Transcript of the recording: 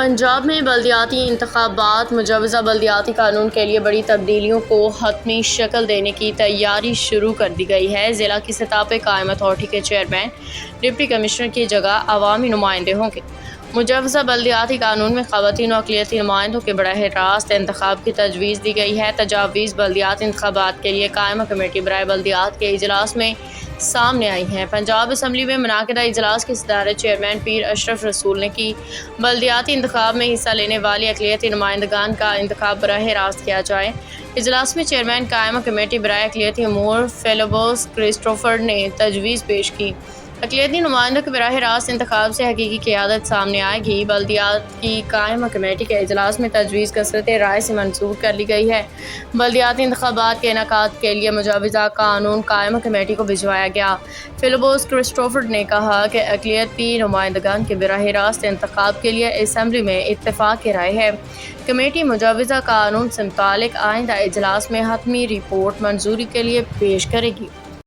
پنجاب میں بلدیاتی انتخابات مجوزہ بلدیاتی قانون کے لیے بڑی تبدیلیوں کو حتمی شکل دینے کی تیاری شروع کر دی گئی ہے۔ ضلع کی سطح پر قائم اتھارٹی کے چیئرمین، ڈپٹی کمشنر کی جگہ عوامی نمائندے ہوں گے۔ مجوزہ بلدیاتی قانون میں خواتین و اقلیتی نمائندوں کے براہ راست انتخاب کی تجویز دی گئی ہے۔ تجاویز بلدیاتی انتخابات کے لیے قائمہ کمیٹی برائے بلدیات کے اجلاس میں سامنے آئی ہیں۔ پنجاب اسمبلی میں منعقدہ اجلاس کی صدارت چیئرمین پیر اشرف رسول نے کی۔ بلدیاتی انتخاب میں حصہ لینے والے اقلیتی نمائندگان کا انتخاب براہ راست کیا جائے۔ اجلاس میں چیئرمین قائمہ کمیٹی برائے اقلیتی امور فیلبوس کرسٹوفر نے تجویز پیش کی۔ اقلیتی نمائندوں کے براہ راست انتخاب سے حقیقی قیادت سامنے آئے گی۔ بلدیات کی قائمہ کمیٹی کے اجلاس میں تجویز کثرت رائے سے منظور کر لی گئی ہے۔ بلدیاتی انتخابات کے انعقاد کے لیے مجوزہ قانون قائمہ کمیٹی کو بھجوایا گیا۔ فیلبوس کرسٹوفر نے کہا کہ اقلیتی نمائندگان کے براہ راست انتخاب کے لیے اسمبلی میں اتفاق رائے ہے۔ کمیٹی مجوزہ قانون سے متعلق آئندہ اجلاس میں حتمی رپورٹ منظوری کے لیے پیش کرے گی۔